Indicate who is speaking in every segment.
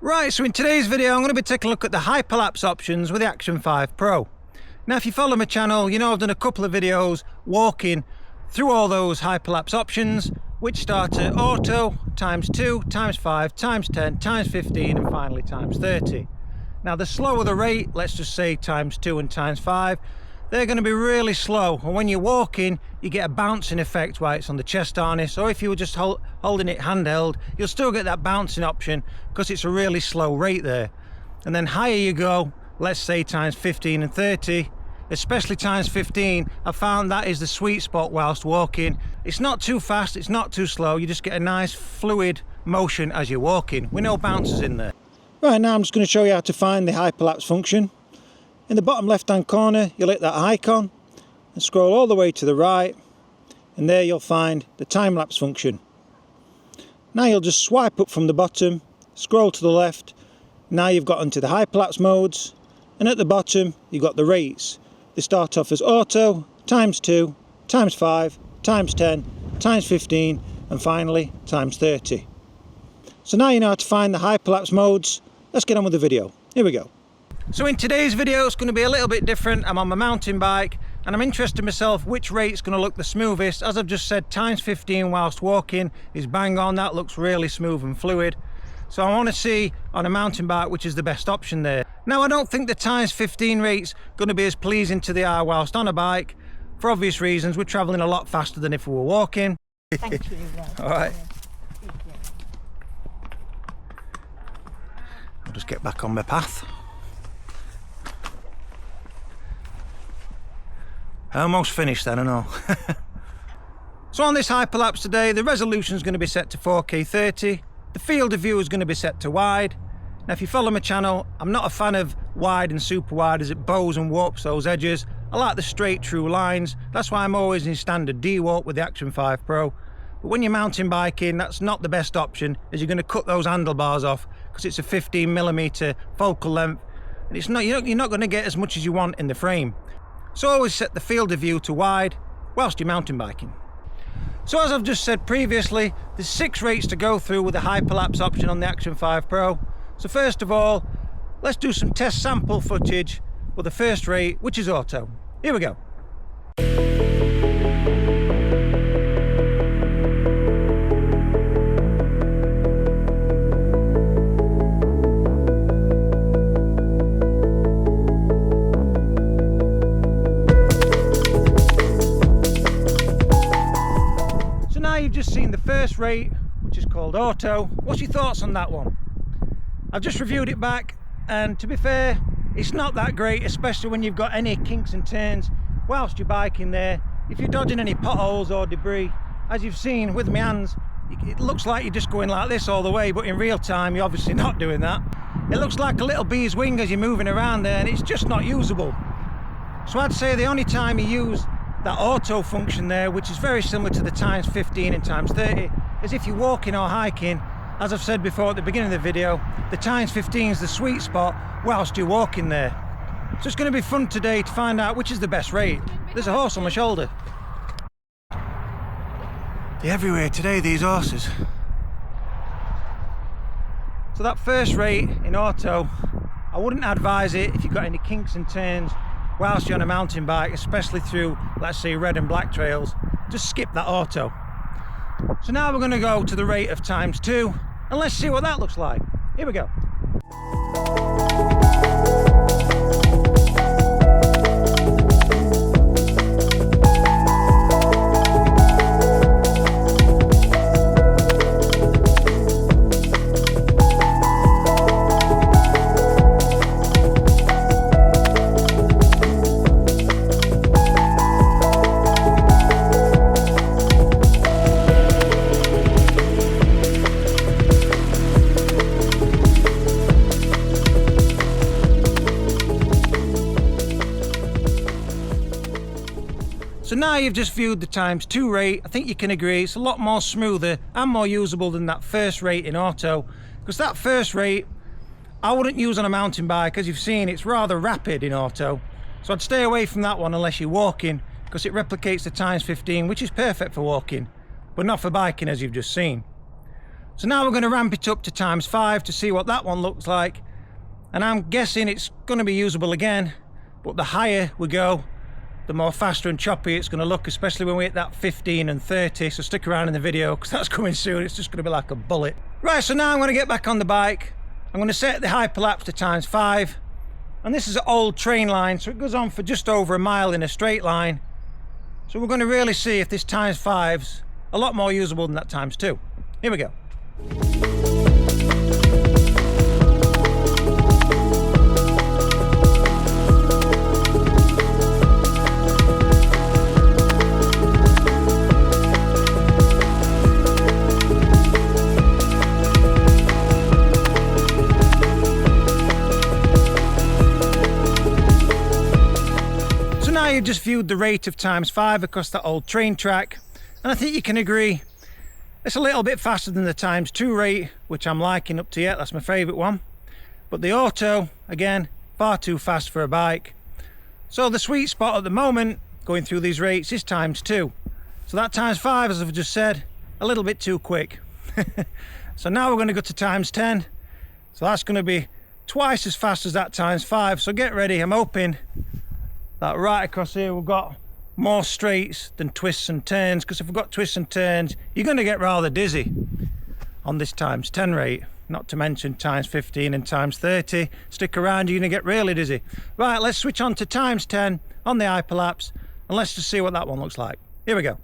Speaker 1: Right, so in today's video I'm going to be taking a look at the hyperlapse options with the Action 5 Pro. Now if you follow my channel, you know I've done a couple of videos walking through all those hyperlapse options, which start at auto, ×2, ×5, ×10, ×15 and finally ×30. Now the slower the rate, let's just say ×2 and ×5, they're going to be really slow, and when you're walking you get a bouncing effect while it's on the chest harness, or if you were just holding it handheld you'll still get that bouncing option because it's a really slow rate there. And then higher you go, let's say ×15 and 30, especially ×15, I found that is the sweet spot whilst walking. It's not too fast, it's not too slow, you just get a nice fluid motion as you're walking with no bounces in there. Right, now I'm just going to show you how to find the hyperlapse function. In the bottom left hand corner you'll hit that icon and scroll all the way to the right, and there you'll find the time-lapse function. Now you'll just swipe up from the bottom, scroll to the left, now you've got onto the hyperlapse modes, and at the bottom you've got the rates. They start off as auto, ×2, ×5, ×10, ×15 and finally ×30. So now you know how to find the hyperlapse modes. Let's get on with the video. Here we go. So in today's video it's going to be a little bit different. I'm on my mountain bike and I'm interested myself which rate's going to look the smoothest. As I've just said, ×15 whilst walking is bang on. That looks really smooth and fluid. So I want to see on a mountain bike which is the best option there. Now I don't think the ×15 rate's going to be as pleasing to the eye whilst on a bike. For obvious reasons, we're travelling a lot faster than if we were walking.
Speaker 2: Thank you.
Speaker 1: Alright. I'll just get back on my path. Almost finished then, I know. So on this hyperlapse today, the resolution is going to be set to 4K 30. The field of view is going to be set to wide. Now if you follow my channel, I'm not a fan of wide and super wide as it bows and warps those edges. I like the straight true lines. That's why I'm always in standard D-warp with the Action 5 Pro. But when you're mountain biking, that's not the best option, as you're going to cut those handlebars off because it's a 15mm focal length, and it's not, you're not going to get as much as you want in the frame. So always set the field of view to wide whilst you're mountain biking. So as I've just said previously, there's 6 rates to go through with the hyperlapse option on the Action 5 Pro. So first of all, let's do some test sample footage with the first rate, which is auto. Here we go. You've just seen the first rate, which is called auto. What's your thoughts on that one? I've just reviewed it back, and to be fair, it's not that great, especially when you've got any kinks and turns whilst you're biking there. If you're dodging any potholes or debris, as you've seen with my hands, it looks like you're just going like this all the way, but in real time you're obviously not doing that. It looks like a little bee's wing as you're moving around there, and it's just not usable. So I'd say the only time you use that auto function there, which is very similar to the ×15 and ×30, is if you're walking or hiking. As I've said before at the beginning of the video, the ×15 is the sweet spot whilst you're walking there. So it's going to be fun today to find out which is the best rate. There's a horse on my shoulder. They're everywhere today, these horses. So that first rate in auto, I wouldn't advise it if you've got any kinks and turns whilst you're on a mountain bike, especially through, let's say, red and black trails. Just skip that auto. So now we're going to go to the rate of ×2 and let's see what that looks like. Here we go. So now you've just viewed the ×2 rate, I think you can agree it's a lot more smoother and more usable than that first rate in auto, because that first rate I wouldn't use on a mountain bike. As you've seen, it's rather rapid in auto, so I'd stay away from that one unless you're walking, because it replicates the ×15, which is perfect for walking, but not for biking as you've just seen. So now we're going to ramp it up to ×5 to see what that one looks like. And I'm guessing it's going to be usable again, but the higher we go, the more faster and choppy it's going to look, especially when we hit that 15 and 30. So stick around in the video because that's coming soon. It's just going to be like a bullet. Right, so now I'm going to get back on the bike. I'm going to set the hyperlapse to ×5. And this is an old train line, so it goes on for just over a mile in a straight line. So we're going to really see if this ×5's a lot more usable than that ×2. Here we go. You've just viewed the rate of ×5 across that old train track, and I think you can agree it's a little bit faster than the ×2 rate, which I'm liking up to yet. That's my favourite one. But the auto, again, far too fast for a bike. So the sweet spot at the moment going through these rates is ×2. So that ×5, as I've just said, a little bit too quick. So now we're going to go to ×10. So that's going to be twice as fast as that ×5. So get ready. I'm hoping that right across here we've got more straights than twists and turns, because if we've got twists and turns you're going to get rather dizzy on this ×10 rate, not to mention ×15 and ×30. Stick around, you're going to get really dizzy. Right, let's switch on to ×10 on the hyperlapse and let's just see what that one looks like. Here we go.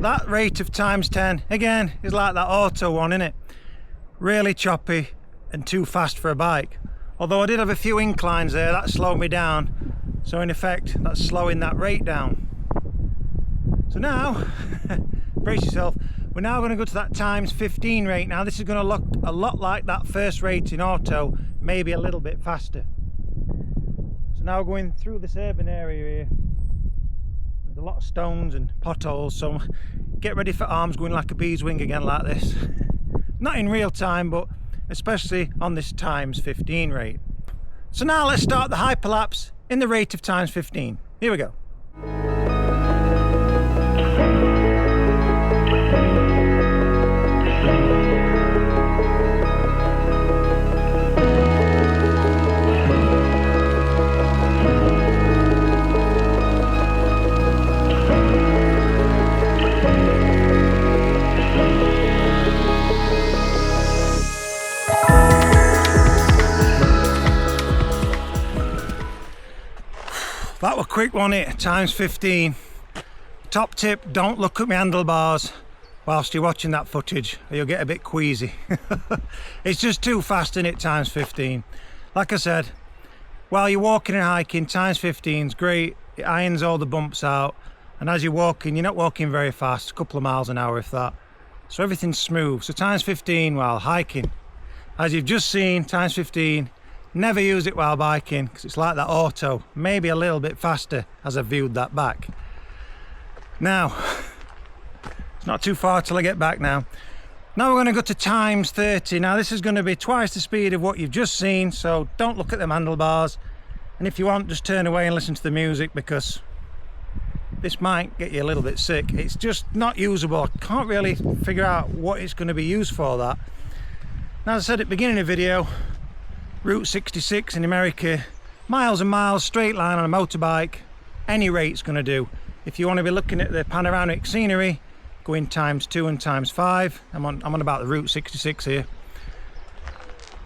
Speaker 1: That rate of ×10 again is like that auto one, isn't it? Really choppy and too fast for a bike. Although I did have a few inclines there that slowed me down, so in effect that's slowing that rate down. So now brace yourself, we're now going to go to that ×15 rate. Now this is going to look a lot like that first rate in auto, maybe a little bit faster. So now we're going through this urban area here. There's a lot of stones and potholes, so get ready for arms going like a bee's wing again like this. Not in real time, but especially on this ×15 rate. So now let's start the hyperlapse in the rate of ×15. Here we go. That was a quick one, it ×15. Top tip, don't look at my handlebars whilst you're watching that footage or you'll get a bit queasy. It's just too fast in it, ×15. Like I said, while you're walking and hiking, ×15 is great. It irons all the bumps out, and as you're walking, you're not walking very fast, a couple of miles an hour if that. So everything's smooth. So ×15 while hiking. As you've just seen, ×15. Never use it while biking because it's like that auto, maybe a little bit faster as I viewed that back. Now, it's not too far till I get back now. Now we're going to go to ×30. Now this is going to be twice the speed of what you've just seen, so don't look at them handlebars. And if you want, just turn away and listen to the music because this might get you a little bit sick. It's just not usable. I can't really figure out what it's going to be used for, that. Now, as I said at the beginning of the video, Route 66 in America, miles and miles, straight line on a motorbike, any rate's going to do. If you want to be looking at the panoramic scenery, go in ×2 and ×5. I'm on about the Route 66 here.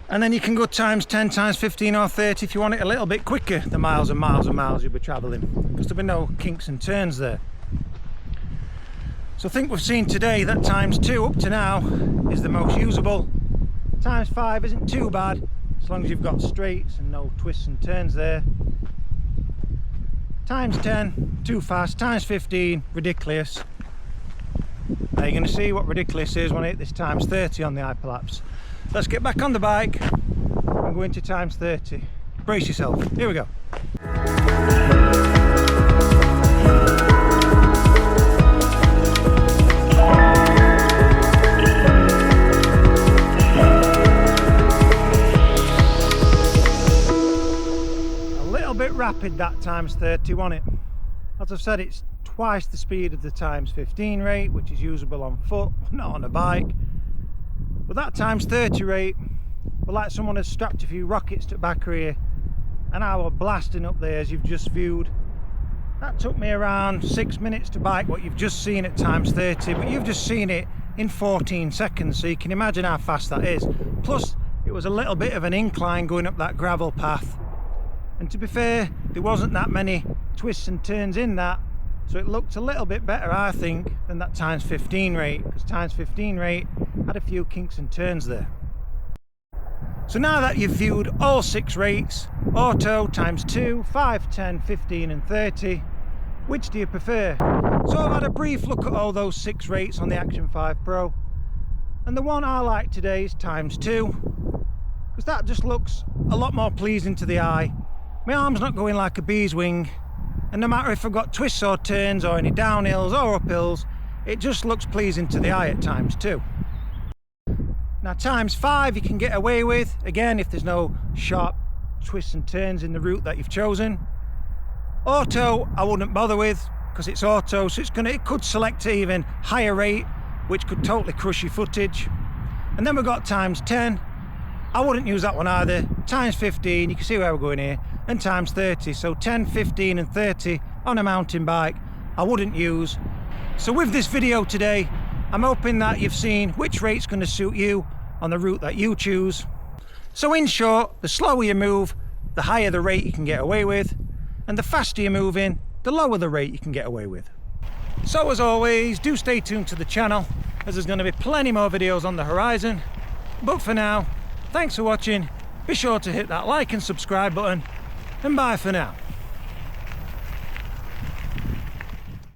Speaker 1: And then you can go ×10, ×15 or 30 if you want it a little bit quicker, the miles and miles and miles you'll be travelling, because there'll be no kinks and turns there. So I think we've seen today that ×2 up to now is the most usable. ×5 isn't too bad, as long as you've got straights and no twists and turns there. ×10, too fast. ×15, ridiculous. Now you're going to see what ridiculous is when I hit this ×30 on the hyperlapse. Let's get back on the bike and go going to times 30. Brace yourself, here we go. A little bit rapid that times 30, wasn't it? As I've said, it's twice the speed of the times 15 rate, which is usable on foot, not on a bike. But that times 30 rate, well, like someone has strapped a few rockets to the back of here, and I was blasting up there as you've just viewed. That took me around 6 minutes to bike what you've just seen at times 30, but you've just seen it in 14 seconds, so you can imagine how fast that is. Plus, it was a little bit of an incline going up that gravel path. And to be fair, there wasn't that many twists and turns in that, so it looked a little bit better, I think, than that times 15 rate, because times 15 rate had a few kinks and turns there. So now that you've viewed all 6 rates, auto, times 2, 5, 10, 15 and 30, which do you prefer? So I've had a brief look at all those 6 rates on the Action 5 Pro, and the one I like today is times 2, because that just looks a lot more pleasing to the eye. My arm's not going like a bee's wing, and no matter if I've got twists or turns or any downhills or uphills, it just looks pleasing to the eye at times 2. Now times 5 you can get away with, again if there's no sharp twists and turns in the route that you've chosen. Auto I wouldn't bother with, because it's auto, so it could select an even higher rate, which could totally crush your footage. And then we've got times 10, I wouldn't use that one either. Times 15, you can see where we're going here, and times 30, so 10, 15 and 30 on a mountain bike I wouldn't use. So with this video today, I'm hoping that you've seen which rate's going to suit you on the route that you choose. So in short, the slower you move, the higher the rate you can get away with, and the faster you move in, the lower the rate you can get away with. So as always, do stay tuned to the channel, as there's going to be plenty more videos on the horizon. But for now, thanks for watching, be sure to hit that like and subscribe button, and bye for now.